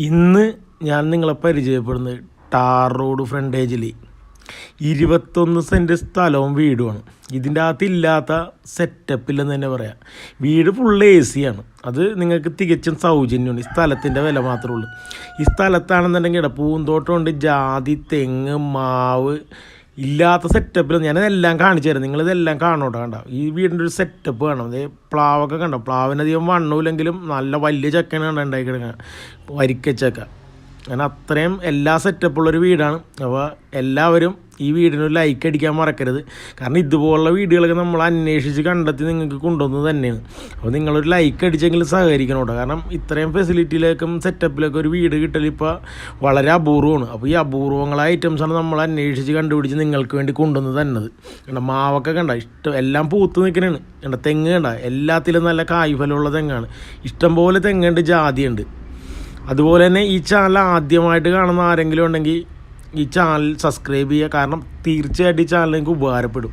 ഇന്ന് ഞാൻ നിങ്ങളെ പരിചയപ്പെടുന്നത് ടാർ റോഡ് ഫ്രണ്ടേജിൽ 21 സെൻറ്റ് സ്ഥലവും വീടുമാണ്. ഇതിൻ്റെ അകത്തില്ലാത്ത സെറ്റപ്പില്ലെന്ന് തന്നെ പറയാം. വീട് ഫുള്ള് AC ആണ്. അത് നിങ്ങൾക്ക് തികച്ചും സൗജന്യമാണ്. ഈ സ്ഥലത്തിൻ്റെ വില മാത്രമേ ഉള്ളൂ. ഈ സ്ഥലത്താണെന്നുണ്ടെങ്കിൽ പൂന്തോട്ടമുണ്ട്, ജാതി, തെങ്ങ്, മാവ്, ഇല്ലാത്ത സെറ്റപ്പിൽ ഞാനിതെല്ലാം കാണിച്ചു തരാം. നിങ്ങളിതെല്ലാം കാണോട്ടോ. കണ്ട ഈ വീടിൻ്റെ ഒരു സെറ്റപ്പ് കാണാം. അതേ പ്ലാവൊക്കെ കണ്ടോ, പ്ലാവിനധികം വണ്ണമില്ലെങ്കിലും നല്ല വലിയ ചക്കയാണ് ഉണ്ടാക്കി കിടക്കുക, വരിക്കച്ചക്ക. അങ്ങനെ അത്രയും എല്ലാ സെറ്റപ്പുള്ളൊരു വീടാണ്. അപ്പോൾ എല്ലാവരും ഈ വീടിനൊരു ലൈക്ക് അടിക്കാൻ മറക്കരുത്. കാരണം ഇതുപോലുള്ള വീടുകളൊക്കെ നമ്മൾ അന്വേഷിച്ച് കണ്ടെത്തി നിങ്ങൾക്ക് കൊണ്ടുവന്നത് തന്നെയാണ്. അപ്പോൾ നിങ്ങളൊരു ലൈക്ക് അടിച്ചെങ്കിൽ സഹകരിക്കണം കേട്ടോ. കാരണം ഇത്രയും ഫെസിലിറ്റിയിലേക്കും സെറ്റപ്പിലൊക്കെ ഒരു വീട് കിട്ടൽ ഇപ്പോൾ വളരെ അപൂർവമാണ്. അപ്പോൾ ഈ അപൂർവങ്ങളായ ഐറ്റംസാണ് നമ്മൾ അന്വേഷിച്ച് കണ്ടുപിടിച്ച് നിങ്ങൾക്ക് വേണ്ടി കൊണ്ടുവന്ന് തന്നത്. കണ്ട മാവൊക്കെ കണ്ട ഇഷ്ടം എല്ലാം പൂത്ത് നിൽക്കണതാണ്. കണ്ട തെങ്ങ് കണ്ട എല്ലാത്തിലും നല്ല കായ്ഫലമുള്ള തെങ്ങാണ്. ഇഷ്ടംപോലെ തെങ്ങുണ്ട്, ജാതിയുണ്ട്. അതുപോലെ തന്നെ ഈ ചാനൽ ആദ്യമായിട്ട് കാണുന്ന ആരെങ്കിലും ഉണ്ടെങ്കിൽ ഈ ചാനൽ സബ്സ്ക്രൈബ് ചെയ്യുക. കാരണം തീർച്ചയായിട്ടും ഈ ചാനൽ നിങ്ങൾക്ക് ഉപകാരപ്പെടും.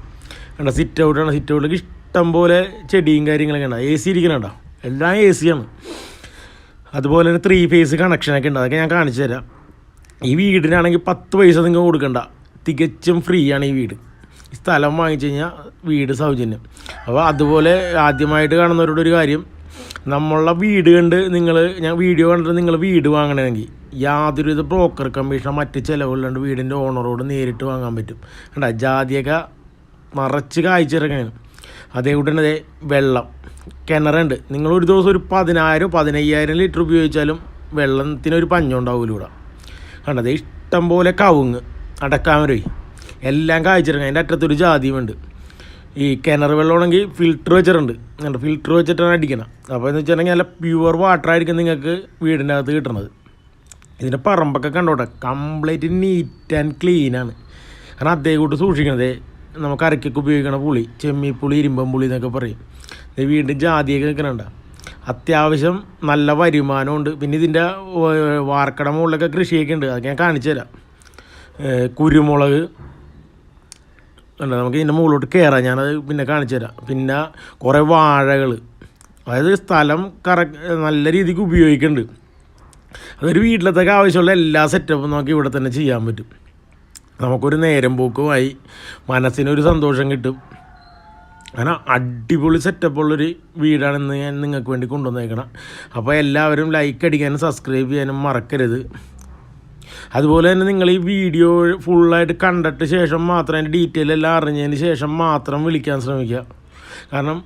കണ്ട സിറ്റ് ഔട്ടാണ്. സിറ്റ് ഔട്ടിലേക്ക് ഇഷ്ടംപോലെ ചെടിയും കാര്യങ്ങളൊക്കെ ഉണ്ട്. AC ഇരിക്കണുണ്ടോ, എല്ലാം AC ആണ്. അതുപോലെ തന്നെ 3 ഫേസ് കണക്ഷനൊക്കെ ഉണ്ട്. അതൊക്കെ ഞാൻ കാണിച്ചു തരാം. ഈ വീടിനാണെങ്കിൽ 10 പൈസ നിങ്ങൾ കൊടുക്കണ്ട, തികച്ചും ഫ്രീ ആണ് ഈ വീട്. ഈ സ്ഥലം വാങ്ങിച്ചു കഴിഞ്ഞാൽ വീട് സൗജന്യം. അപ്പോൾ അതുപോലെ ആദ്യമായിട്ട് കാണുന്നവരോട് ഒരു കാര്യം, നമ്മളുടെ വീട് കണ്ട് ഞാൻ വീഡിയോ കണ്ടിട്ട് നിങ്ങൾ വീട് വാങ്ങണമെങ്കിൽ യാതൊരുവിധ ബ്രോക്കർ കമ്മീഷനോ മറ്റ് ചിലവുകളില്ലാണ്ട് വീടിൻ്റെ ഓണറോട് നേരിട്ട് വാങ്ങാൻ പറ്റും. കണ്ട ജാതിയൊക്കെ നിറച്ച് കായ്ച്ചിറങ്ങാണ്. അതേകൂടെ തന്നെ വെള്ളം, കിണറുണ്ട്. നിങ്ങളൊരു ദിവസം ഒരു 10,000-15,000 ലിറ്റർ ഉപയോഗിച്ചാലും വെള്ളത്തിനൊരു പഞ്ഞം ഉണ്ടാവില്ല ഇവിടെ. കണ്ടത് ഇഷ്ടം പോലെ കവുങ്ങ്, അടക്കാമരയി എല്ലാം കായ്ച്ചിറങ്ങാൻ. അതിൻ്റെ അറ്റത്തൊരു ജാതിയുമുണ്ട്. ഈ കിണർ വെള്ളമാണെങ്കിൽ ഫിൽറ്റർ വെച്ചിട്ടുണ്ട്. ഫിൽറ്റർ വെച്ചിട്ടാണ് അടിക്കണം. അപ്പോൾ എന്ന് വെച്ചിട്ടുണ്ടെങ്കിൽ നല്ല പ്യുവർ വാട്ടർ ആയിരിക്കും നിങ്ങൾക്ക് വീടിൻ്റെ അകത്ത് കിട്ടണത്. ഇതിൻ്റെ പറമ്പൊക്കെ കണ്ടോട്ടെ, കംപ്ലീറ്റ് നീറ്റ് ആൻഡ് ക്ലീനാണ്. കാരണം അതേ കൂട്ട് സൂക്ഷിക്കണത് നമുക്ക് അരക്കൊക്കെ ഉപയോഗിക്കണ പുളി, ചെമ്മിപ്പുളി, ഇരുമ്പമ്പുളി എന്നൊക്കെ പറയും. വീണ്ടും ജാതിയൊക്കെ നിൽക്കണുണ്ട്. അത്യാവശ്യം നല്ല വരുമാനമുണ്ട്. പിന്നെ ഇതിൻ്റെ വാർക്കട മുകളിലൊക്കെ കൃഷിയൊക്കെ ഉണ്ട്. അതൊക്കെ ഞാൻ കാണിച്ചു തരാം. കുരുമുളക് ഉണ്ട്. നമുക്ക് ഇതിൻ്റെ മുകളിലോട്ട് കയറാം, ഞാനത് പിന്നെ കാണിച്ചു തരാം. പിന്നെ കുറേ വാഴകൾ, അതായത് സ്ഥലം നല്ല രീതിക്ക് ഉപയോഗിക്കുന്നുണ്ട്. അതൊരു വീട്ടിലത്തേക്ക് ആവശ്യമുള്ള എല്ലാ സെറ്റപ്പും നമുക്ക് ഇവിടെ തന്നെ ചെയ്യാൻ പറ്റും. നമുക്കൊരു നേരം പോക്കുമായി മനസ്സിനൊരു സന്തോഷം കിട്ടും. അങ്ങനെ അടിപൊളി സെറ്റപ്പുള്ളൊരു വീടാണെന്ന് ഞാൻ നിങ്ങൾക്ക് വേണ്ടി കൊണ്ടുവന്നേക്കണം. അപ്പോൾ എല്ലാവരും ലൈക്ക് അടിക്കാനും സബ്സ്ക്രൈബ് ചെയ്യാനും മറക്കരുത്. അതുപോലെ തന്നെ നിങ്ങൾ ഈ വീഡിയോ ഫുള്ളായിട്ട് കണ്ടിട്ട് ശേഷം മാത്രം അതിൻ്റെ ഡീറ്റെയിൽ എല്ലാം അറിഞ്ഞതിന് ശേഷം മാത്രം വിളിക്കാൻ ശ്രമിക്കുക. കാരണം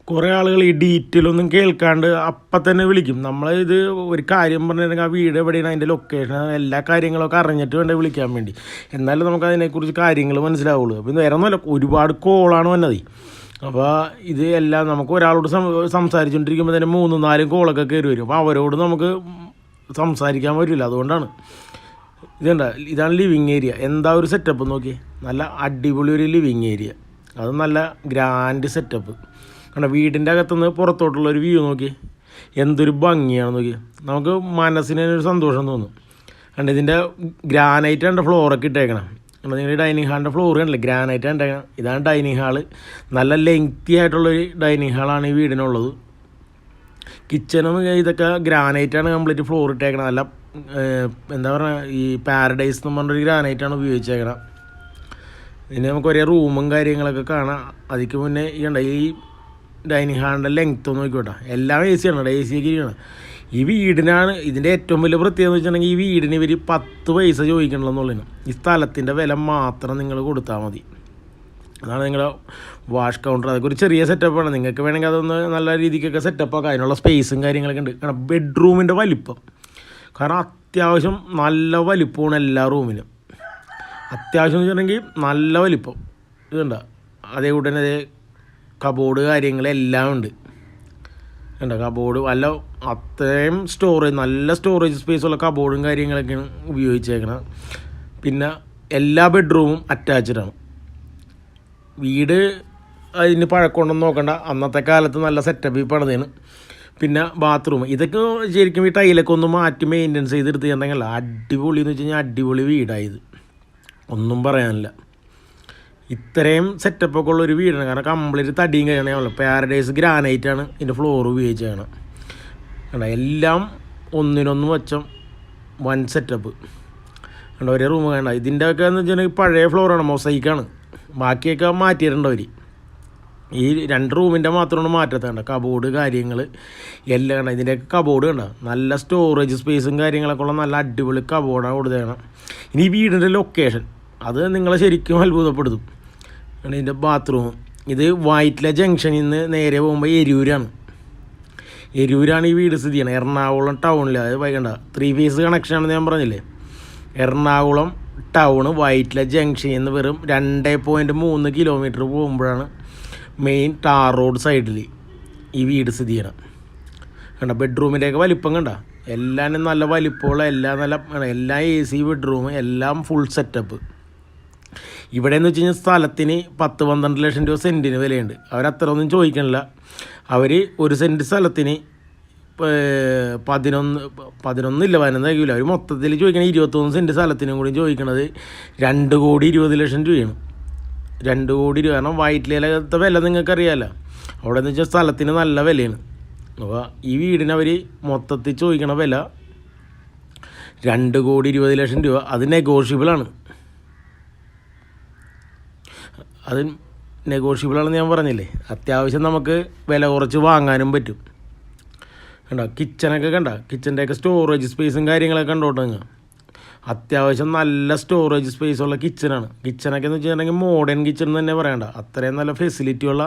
കുറേ ആളുകൾ ഈ ഡീറ്റെയിലൊന്നും കേൾക്കാണ്ട് അപ്പം തന്നെ വിളിക്കും. ഇത് ഒരു കാര്യം പറഞ്ഞിട്ടുണ്ടെങ്കിൽ ആ വീട് എവിടെയാണ്, അതിൻ്റെ ലൊക്കേഷൻ, എല്ലാ കാര്യങ്ങളൊക്കെ അറിഞ്ഞിട്ട് വേണ്ടേ വിളിക്കാൻ വേണ്ടി. എന്നാലും നമുക്ക് അതിനെക്കുറിച്ച് കാര്യങ്ങൾ മനസ്സിലാവുള്ളൂ. അപ്പോൾ വേറെ ഒന്നുമല്ല, ഒരുപാട് കോളാണ് വന്നത്. അപ്പോൾ ഇത് എല്ലാം നമുക്ക് ഒരാളോട് സംസാരിച്ചുകൊണ്ടിരിക്കുമ്പോൾ തന്നെ 3-4 കോളൊക്കെ കയറി വരും. അപ്പോൾ അവരോട് നമുക്ക് സംസാരിക്കാൻ പറ്റില്ല. അതുകൊണ്ടാണ് ഇതാണ് ലിവിങ് ഏരിയ. എന്താ ഒരു സെറ്റപ്പ് നോക്കി, നല്ല അടിപൊളി ഒരു ലിവിങ് ഏരിയ. അത് നല്ല ഗ്രാൻഡ് സെറ്റപ്പ്. കണ്ട വീടിൻ്റെ അകത്തുനിന്ന് പുറത്തോട്ടുള്ളൊരു വ്യൂ നോക്കി, എന്തൊരു ഭംഗിയാണ് നോക്കി. നമുക്ക് മനസ്സിനൊരു സന്തോഷം തോന്നും. കണ്ട ഇതിൻ്റെ ഗ്രാനൈറ്റാണ് ഫ്ലോറൊക്കെ ഇട്ടേക്കണം. കണ്ട നിങ്ങൾ ഡൈനിങ് ഹാളിൻ്റെ ഫ്ലോർ കണ്ടില്ലേ, ഗ്രാനൈറ്റാണ് ഇട്ടേക്കണം. ഇതാണ് ഡൈനിങ് ഹാള്. നല്ല ലെങ്തി ആയിട്ടുള്ളൊരു ഡൈനിങ് ഹാളാണ് ഈ വീടിനുള്ളത്. കിച്ചണും ഇതൊക്കെ ഗ്രാനൈറ്റാണ് കംപ്ലീറ്റ് ഫ്ലോർ ഇട്ടേക്കണം. നല്ല എന്താ പറയുക, ഈ പാരഡൈസ് എന്ന് പറഞ്ഞൊരു ഗ്രാനൈറ്റാണ് ഉപയോഗിച്ചേക്കണം. പിന്നെ നമുക്ക് ഒരേ റൂമും കാര്യങ്ങളൊക്കെ കാണാം. അതിക്ക് മുന്നേ ഈ ഡൈനിങ് ഹാളിൻ്റെ ലെങ്ത്ത് ഒന്ന് നോക്കിക്കോട്ടെ, എല്ലാം AC ആണ്. AC ഒക്കെ ഇരിക്കണം. ഈ വീടിനാണ് ഇതിൻ്റെ ഏറ്റവും വലിയ പ്രത്യേകത എന്ന് വെച്ചിട്ടുണ്ടെങ്കിൽ ഈ വീടിന് ഇവർ 10 പൈസ ചോദിക്കണമെന്നുള്ളതിന്. ഈ സ്ഥലത്തിൻ്റെ വില മാത്രം നിങ്ങൾ കൊടുത്താൽ മതി. അതാണ് നിങ്ങളുടെ വാഷ് കൗണ്ടർ. അതൊക്കെ ഒരു ചെറിയ സെറ്റപ്പാണ്. നിങ്ങൾക്ക് വേണമെങ്കിൽ അതൊന്ന് നല്ല രീതിക്കൊക്കെ സെറ്റപ്പാക്കാം. അതിനുള്ള സ്പേസും കാര്യങ്ങളൊക്കെ ഉണ്ട്. കാരണം ബെഡ്റൂമിൻ്റെ വലിപ്പം, കാരണം അത്യാവശ്യം നല്ല വലിപ്പമാണ് എല്ലാ റൂമിനും. അത്യാവശ്യം എന്ന് വെച്ചിട്ടുണ്ടെങ്കിൽ നല്ല വലിപ്പം ഇതുണ്ട്. അതേകൂടെ തന്നെ കബോർഡ് കാര്യങ്ങളെല്ലാം ഉണ്ട്. ഉണ്ട് കബോർഡ് അല്ല, അത്രയും സ്റ്റോറേജ്, നല്ല സ്റ്റോറേജ് സ്പേസുള്ള കബോർഡും കാര്യങ്ങളൊക്കെയാണ് ഉപയോഗിച്ചേക്കണം. പിന്നെ എല്ലാ ബെഡ്റൂമും അറ്റാച്ച്ഡാണ്. വീട് അതിന് പഴക്കമുണ്ടെന്ന് നോക്കണ്ട, അന്നത്തെ കാലത്ത് നല്ല സെറ്റപ്പ് പണിതാണ്. പിന്നെ ബാത്റൂം ഇതൊക്കെ ശരിക്കും ഈ ടൈലൊക്കെ ഒന്ന് മാറ്റി മെയിൻ്റെനൻസ് ചെയ്തെടുത്ത് ചെയ്യണമെങ്കിൽ അടിപൊളി എന്ന് വെച്ച് കഴിഞ്ഞാൽ അടിപൊളി വീടായത്, ഒന്നും പറയാനില്ല. ഇത്രയും സെറ്റപ്പൊക്കെ ഉള്ളൊരു വീടാണ്. കാരണം കംപ്ലീറ്റ് തടിയും കഴിയണമല്ലോ. പാരഡൈസ് ഗ്രാനൈറ്റാണ് ഇതിൻ്റെ ഫ്ലോർ ഉപയോഗിച്ചാണ്. കണ്ട എല്ലാം ഒന്നിനൊന്ന് വച്ചം വൺ സെറ്റപ്പ് കണ്ട. ഒരേ റൂം വേണ്ട. ഇതിൻ്റെ ഒക്കെ എന്ന് വെച്ചിട്ടുണ്ടെങ്കിൽ പഴയ ഫ്ലോറാണ്, മൊസൈക്കാണ്. ബാക്കിയൊക്കെ മാറ്റിയിട്ടുണ്ട് അവർ. ഈ 2 റൂമിൻ്റെ മാത്രമാണ് മാറ്റത്തേണ്ട. കബോർഡ് കാര്യങ്ങൾ എല്ലാം കണ്ട. ഇതിൻ്റെയൊക്കെ കബോർഡ് കണ്ട. നല്ല സ്റ്റോറേജ് സ്പേസും കാര്യങ്ങളൊക്കെ ഉള്ള നല്ല അടിപൊളി കബോർഡാണ് കൊടുത്തേക്കണം. ഇനി ഈ വീടിൻ്റെ ലൊക്കേഷൻ അത് നിങ്ങളെ ശരിക്കും അത്ഭുതപ്പെടുത്തും. ഇതിൻ്റെ ബാത്റൂം ഇത് വൈറ്റില ജംഗ്ഷനിൽ നിന്ന് നേരെ പോകുമ്പോൾ എരൂരാണ് ഈ വീട് സ്ഥിതി ചെയ്യണം. എറണാകുളം ടൗണിൽ. അത് വൈകണ്ട 3 ഫേസ് കണക്ഷനാണെന്ന് ഞാൻ പറഞ്ഞില്ലേ. എറണാകുളം ടൗണ് വൈറ്റില ജംഗ്ഷനിൽ നിന്ന് വെറും 2.3 കിലോമീറ്റർ പോകുമ്പോഴാണ് മെയിൻ ടാർ റോഡ് സൈഡിൽ ഈ വീട് സ്ഥിതി ചെയ്യണം. കണ്ട. ബെഡ്റൂമിൻ്റെയൊക്കെ വലിപ്പം കണ്ട. എല്ലാം നല്ല വലിപ്പമുള്ള എല്ലാം AC ബെഡ്റൂം, എല്ലാം ഫുൾ സെറ്റപ്പ്. ഇവിടെ എന്ന് വെച്ച് കഴിഞ്ഞാൽ സ്ഥലത്തിന് 10-12 ലക്ഷം രൂപ സെൻറ്റിന് വിലയുണ്ട്. അവരത്ര ഒന്നും ചോദിക്കണില്ല. അവർ 1 സെൻറ്റ് സ്ഥലത്തിന് 11 കഴിയില്ല. അവർ മൊത്തത്തിൽ ചോദിക്കണത് 21 സെൻറ്റ് സ്ഥലത്തിനും കൂടി ചോദിക്കണത് 2,20,00,000 രൂപയാണ്. 2 കോടി രൂപ. കാരണം വൈറ്റിലത്തെ വില നിങ്ങൾക്കറിയാമല്ലോ. അവിടെ എന്ന് വെച്ചാൽ സ്ഥലത്തിന് നല്ല വിലയാണ്. അപ്പോൾ ഈ വീടിന് അവർ മൊത്തത്തിൽ ചോദിക്കണ വില 2,20,00,000 രൂപ. അത് നെഗോഷ്യബിളാണ്. അത് നെഗോഷ്യബിളാണെന്ന് ഞാൻ പറഞ്ഞില്ലേ. അത്യാവശ്യം നമുക്ക് വില കുറച്ച് വാങ്ങാനും പറ്റും. കണ്ട. കിച്ചണൊക്കെ കണ്ട. കിച്ചൻ്റെയൊക്കെ സ്റ്റോറേജ് സ്പേസും കാര്യങ്ങളൊക്കെ കണ്ടോട്ടെ. അത്യാവശ്യം നല്ല സ്റ്റോറേജ് സ്പേസുള്ള കിച്ചണാണ്. കിച്ചണൊക്കെ എന്ന് വെച്ചിട്ടുണ്ടെങ്കിൽ മോഡേൺ കിച്ചൺ തന്നെ പറയണ്ട. അത്രയും നല്ല ഫെസിലിറ്റിയുള്ള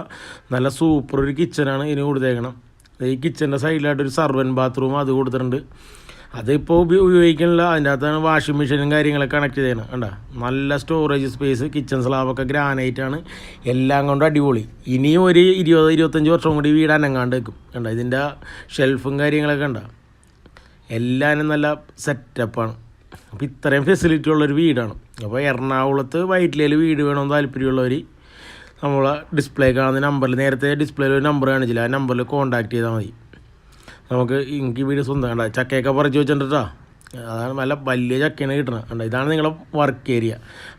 നല്ല സൂപ്പർ ഒരു കിച്ചണാണ് ഇതിന് കൊടുത്തേക്കണം. ഈ കിച്ചൻ്റെ സൈഡിലായിട്ടൊരു സർവൻ ബാത്റൂം അത് കൊടുത്തിട്ടുണ്ട്. അതിപ്പോൾ ഉപയോഗിക്കണില്ല. അതിൻ്റെ അകത്താണ് വാഷിംഗ് മെഷീനും കാര്യങ്ങളൊക്കെ കണക്ട് ചെയ്യണം. കണ്ട. നല്ല സ്റ്റോറേജ് സ്പേസ്. കിച്ചൺ സ്ലാബൊക്കെ ഗ്രാനൈറ്റാണ്. എല്ലാം കൊണ്ടും അടിപൊളി. ഇനിയും ഒരു 20-25 വർഷം കൂടി വീട് അനങ്ങാണ്ട് വെക്കും. കണ്ട. ഇതിൻ്റെ ഷെൽഫും കാര്യങ്ങളൊക്കെ കണ്ട. എല്ലാവരും നല്ല സെറ്റപ്പാണ്. അപ്പോൾ ഇത്രയും ഫെസിലിറ്റി ഉള്ളൊരു വീടാണ്. അപ്പോൾ എറണാകുളത്ത് വൈറ്റിലയിൽ വീട് വേണമെന്ന് താല്പര്യമുള്ളവർ നമ്മളെ ഡിസ്പ്ലേ കാണുന്ന നമ്പറിൽ, നേരത്തെ ഡിസ്പ്ലേയിൽ ഒരു നമ്പർ കാണിച്ചില്ല, ആ നമ്പറിൽ കോൺടാക്ട് ചെയ്താൽ മതി. നമുക്ക് എനിക്ക് വീട് സ്വന്തം കണ്ട. ചക്കയൊക്കെ പറിച്ച് വെച്ചിട്ടുണ്ടാ. അതാണ് നല്ല വലിയ ചക്കയാണ് കിട്ടണം. കണ്ട. ഇതാണ് നിങ്ങളെ വർക്ക് ഏരിയ.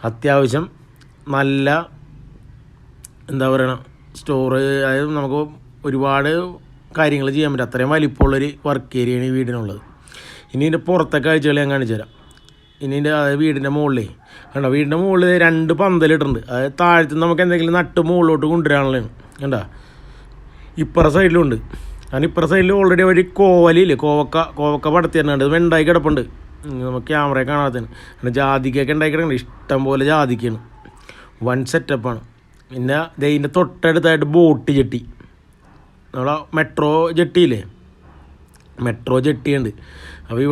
അത്യാവശ്യം നല്ല എന്താ പറയണ സ്റ്റോറേജ്, അതായത് നമുക്ക് ഒരുപാട് കാര്യങ്ങൾ ചെയ്യാൻ പറ്റും. അത്രയും വലിപ്പമുള്ളൊരു വർക്ക് ഏരിയയാണ് ഈ വീടിനുള്ളത്. ഇനി ഇതിൻ്റെ പുറത്തെ കാഴ്ചകൾ ഞാൻ കാണിച്ചു തരാം. ഇനി ഇതിൻ്റെ അതായത് വീടിൻ്റെ മുകളിലേ കണ്ട. വീടിൻ്റെ മുകളിൽ 2 പന്തലിട്ടുണ്ട്. അതായത് താഴത്ത് നമുക്ക് എന്തെങ്കിലും നട്ട് മുകളിലോട്ട് കൊണ്ടുവരാനുള്ളതാണ്. കണ്ട. ഇപ്പുറ സൈഡിലുണ്ട്. കാരണം ഇപ്പുറ സൈഡിൽ ഓൾറെഡി ഒരു കോവലില്ലേ, കോവക്ക പടത്തി തരുന്നുണ്ട്. അത് വെണ്ടായി കിടപ്പുണ്ട്. നമുക്ക് ക്യാമറ കാണാത്തതാണ്. കാരണം ജാതിക്കൊക്കെ ഉണ്ടാക്കി കിടക്കുന്നുണ്ട്. ഇഷ്ടം പോലെ ജാതിക്കാണ്. വൺ സെറ്റപ്പാണ്. പിന്നെ ഇതിൻ്റെ തൊട്ടടുത്തായിട്ട് ബോട്ട് ജെട്ടി, നമ്മളെ മെട്രോ ജെട്ടിയില്ലേ, മെട്രോ ജെട്ടിയുണ്ട്. അപ്പോൾ